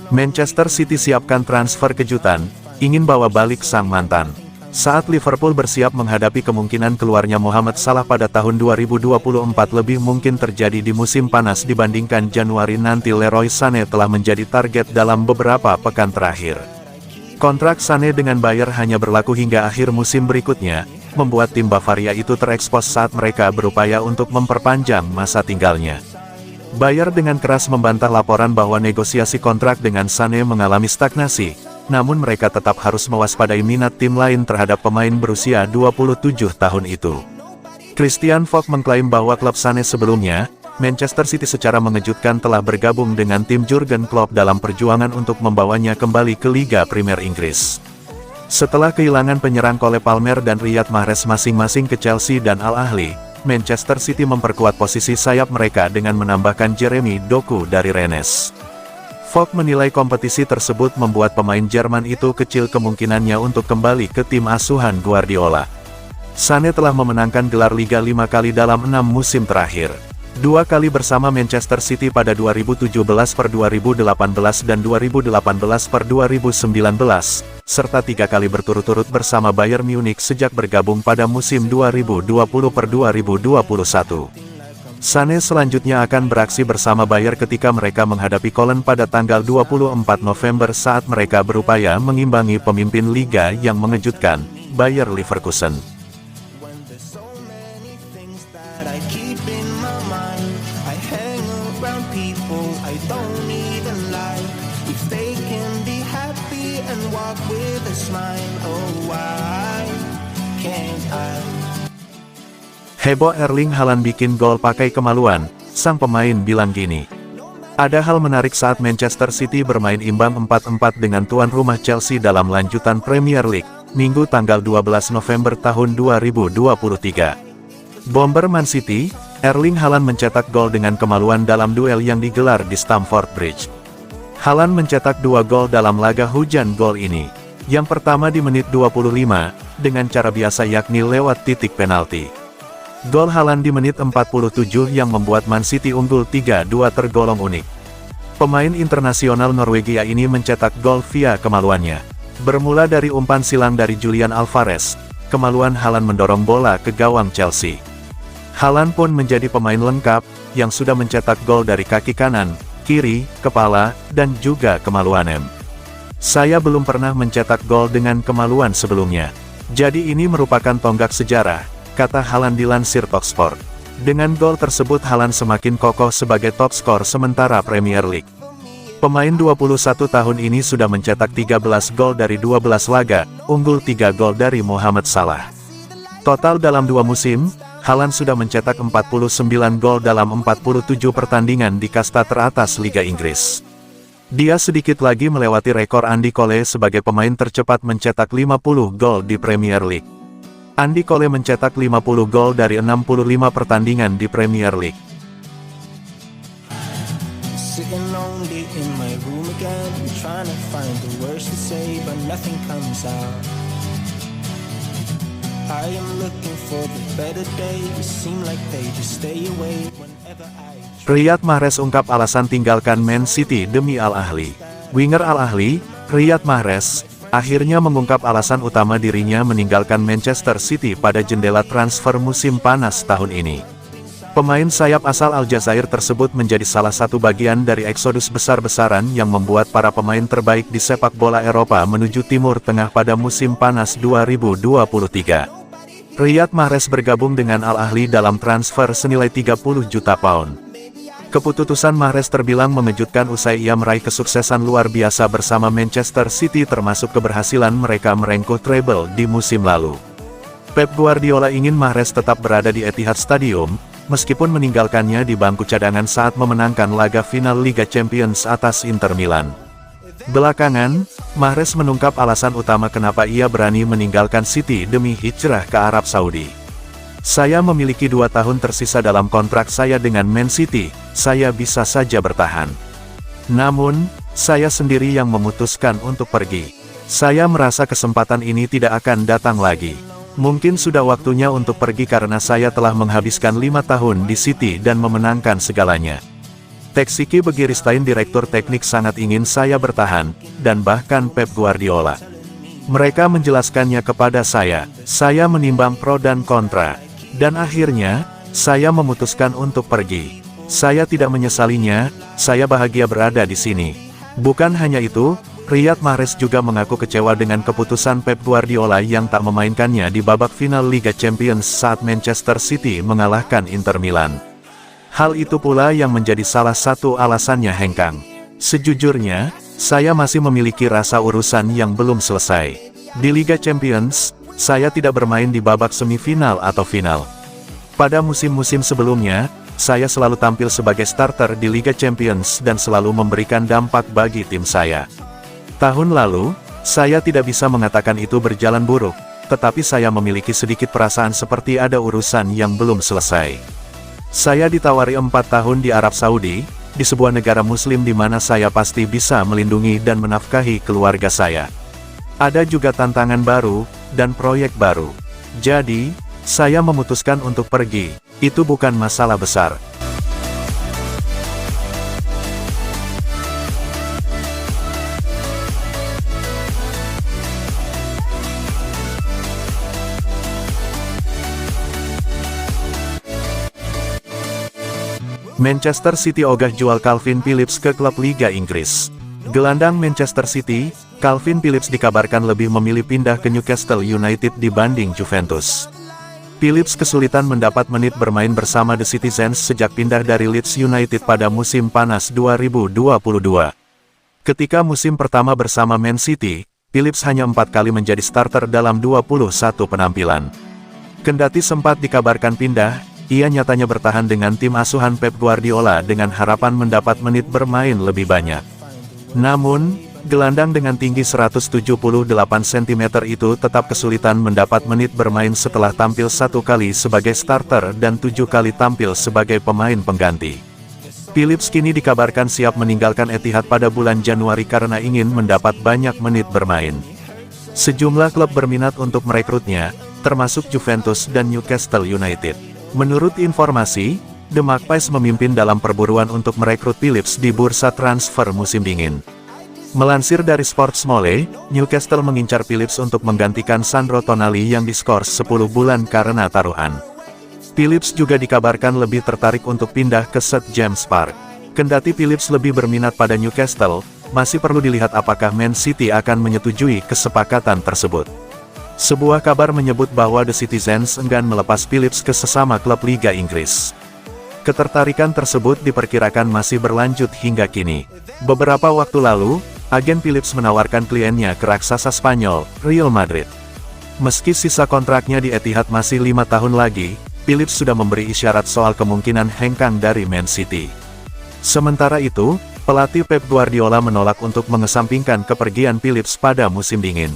Manchester City siapkan transfer kejutan, ingin bawa balik sang mantan. Saat Liverpool bersiap menghadapi kemungkinan keluarnya Mohamed Salah pada tahun 2024 lebih mungkin terjadi di musim panas dibandingkan Januari nanti. Leroy Sané telah menjadi target dalam beberapa pekan terakhir. Kontrak Sané dengan Bayer hanya berlaku hingga akhir musim berikutnya, membuat tim Bavaria itu terekspos saat mereka berupaya untuk memperpanjang masa tinggalnya. Bayer dengan keras membantah laporan bahwa negosiasi kontrak dengan Sané mengalami stagnasi, namun mereka tetap harus mewaspadai minat tim lain terhadap pemain berusia 27 tahun itu. Christian Falk mengklaim bahwa klub Sané sebelumnya, Manchester City secara mengejutkan telah bergabung dengan tim Jurgen Klopp dalam perjuangan untuk membawanya kembali ke Liga Premier Inggris. Setelah kehilangan penyerang Cole Palmer dan Riyad Mahrez masing-masing ke Chelsea dan Al Ahly, Manchester City memperkuat posisi sayap mereka dengan menambahkan Jeremy Doku dari Rennes. Falk menilai kompetisi tersebut membuat pemain Jerman itu kecil kemungkinannya untuk kembali ke tim asuhan Guardiola. Sané telah memenangkan gelar Liga 5 kali dalam 6 musim terakhir. 2 kali bersama Manchester City pada 2017-2018 dan 2018-2019, serta 3 kali berturut-turut bersama Bayern Munich sejak bergabung pada musim 2020-2021. Sané selanjutnya akan beraksi bersama Bayer ketika mereka menghadapi Köln pada tanggal 24 November saat mereka berupaya mengimbangi pemimpin liga yang mengejutkan, Bayer Leverkusen. Heboh Erling Haaland bikin gol pakai kemaluan, sang pemain bilang gini. Ada hal menarik saat Manchester City bermain imbang 4-4 dengan tuan rumah Chelsea dalam lanjutan Premier League, Minggu tanggal 12 November tahun 2023. Bomber Man City, Erling Haaland mencetak gol dengan kemaluan dalam duel yang digelar di Stamford Bridge. Haaland mencetak 2 gol dalam laga hujan gol ini. Yang pertama di menit 25, dengan cara biasa yakni lewat titik penalti. Gol Haaland di menit 47 yang membuat Man City unggul 3-2 tergolong unik. Pemain internasional Norwegia ini mencetak gol via kemaluannya. Bermula dari umpan silang dari Julian Alvarez, kemaluan Haaland mendorong bola ke gawang Chelsea. Haaland pun menjadi pemain lengkap, yang sudah mencetak gol dari kaki kanan, kiri, kepala, dan juga kemaluan. Saya belum pernah mencetak gol dengan kemaluan sebelumnya. Jadi ini merupakan tonggak sejarah, kata Haaland dilansir Talksport. Dengan gol tersebut Haaland semakin kokoh sebagai top skor sementara Premier League. Pemain 21 tahun ini sudah mencetak 13 gol dari 12 laga, unggul 3 gol dari Mohamed Salah. Total dalam 2 musim, Haaland sudah mencetak 49 gol dalam 47 pertandingan di kasta teratas Liga Inggris. Dia sedikit lagi melewati rekor Andy Cole sebagai pemain tercepat mencetak 50 gol di Premier League. Andy Cole mencetak 50 gol dari 65 pertandingan di Premier League. Riyad Mahrez ungkap alasan tinggalkan Man City demi Al Ahly. Winger Al Ahly, Riyad Mahrez, akhirnya mengungkap alasan utama dirinya meninggalkan Manchester City pada jendela transfer musim panas tahun ini. Pemain sayap asal Aljazair tersebut menjadi salah satu bagian dari eksodus besar-besaran yang membuat para pemain terbaik di sepak bola Eropa menuju Timur Tengah pada musim panas 2023. Riyad Mahrez bergabung dengan Al Ahly dalam transfer senilai 30 juta pound. Keputusan Mahrez terbilang mengejutkan usai ia meraih kesuksesan luar biasa bersama Manchester City termasuk keberhasilan mereka merengkuh treble di musim lalu. Pep Guardiola ingin Mahrez tetap berada di Etihad Stadium, meskipun meninggalkannya di bangku cadangan saat memenangkan laga final Liga Champions atas Inter Milan. Belakangan, Mahrez menungkap alasan utama kenapa ia berani meninggalkan City demi hijrah ke Arab Saudi. Saya memiliki 2 tahun tersisa dalam kontrak saya dengan Man City, saya bisa saja bertahan. Namun, saya sendiri yang memutuskan untuk pergi. Saya merasa kesempatan ini tidak akan datang lagi. Mungkin sudah waktunya untuk pergi karena saya telah menghabiskan 5 tahun di City dan memenangkan segalanya. Txiki Begiristain direktur teknik sangat ingin saya bertahan, dan bahkan Pep Guardiola. Mereka menjelaskannya kepada saya menimbang pro dan kontra. Dan akhirnya, saya memutuskan untuk pergi. Saya tidak menyesalinya, saya bahagia berada di sini. Bukan hanya itu, Riyad Mahrez juga mengaku kecewa dengan keputusan Pep Guardiola yang tak memainkannya di babak final Liga Champions saat Manchester City mengalahkan Inter Milan. Hal itu pula yang menjadi salah satu alasannya hengkang. Sejujurnya, saya masih memiliki rasa urusan yang belum selesai. Di Liga Champions, saya tidak bermain di babak semifinal atau final. Pada musim-musim sebelumnya, saya selalu tampil sebagai starter di Liga Champions dan selalu memberikan dampak bagi tim saya. Tahun lalu, saya tidak bisa mengatakan itu berjalan buruk, tetapi saya memiliki sedikit perasaan seperti ada urusan yang belum selesai. Saya ditawari 4 tahun di Arab Saudi, di sebuah negara muslim di mana saya pasti bisa melindungi dan menafkahi keluarga saya. Ada juga tantangan baru, dan proyek baru. Jadi, saya memutuskan untuk pergi. Itu bukan masalah besar. Manchester City ogah jual Calvin Phillips ke klub Liga Inggris. Gelandang Manchester City, Calvin Phillips dikabarkan lebih memilih pindah ke Newcastle United dibanding Juventus. Phillips kesulitan mendapat menit bermain bersama The Citizens sejak pindah dari Leeds United pada musim panas 2022. Ketika musim pertama bersama Man City, Phillips hanya 4 kali menjadi starter dalam 21 penampilan. Kendati sempat dikabarkan pindah, ia nyatanya bertahan dengan tim asuhan Pep Guardiola dengan harapan mendapat menit bermain lebih banyak. Namun, gelandang dengan tinggi 178 cm itu tetap kesulitan mendapat menit bermain setelah tampil 1 kali sebagai starter dan 7 kali tampil sebagai pemain pengganti. Phillips kini dikabarkan siap meninggalkan Etihad pada bulan Januari karena ingin mendapat banyak menit bermain. Sejumlah klub berminat untuk merekrutnya, termasuk Juventus dan Newcastle United. Menurut informasi, The Magpies memimpin dalam perburuan untuk merekrut Phillips di bursa transfer musim dingin. Melansir dari Sportsmole, Newcastle mengincar Phillips untuk menggantikan Sandro Tonali yang diskors 10 bulan karena taruhan. Phillips juga dikabarkan lebih tertarik untuk pindah ke St James Park. Kendati Phillips lebih berminat pada Newcastle, masih perlu dilihat apakah Man City akan menyetujui kesepakatan tersebut. Sebuah kabar menyebut bahwa The Citizens enggan melepas Phillips ke sesama klub Liga Inggris. Ketertarikan tersebut diperkirakan masih berlanjut hingga kini. Beberapa waktu lalu, agen Phillips menawarkan kliennya ke raksasa Spanyol, Real Madrid. Meski sisa kontraknya di Etihad masih 5 tahun lagi, Phillips sudah memberi isyarat soal kemungkinan hengkang dari Man City. Sementara itu, pelatih Pep Guardiola menolak untuk mengesampingkan kepergian Phillips pada musim dingin.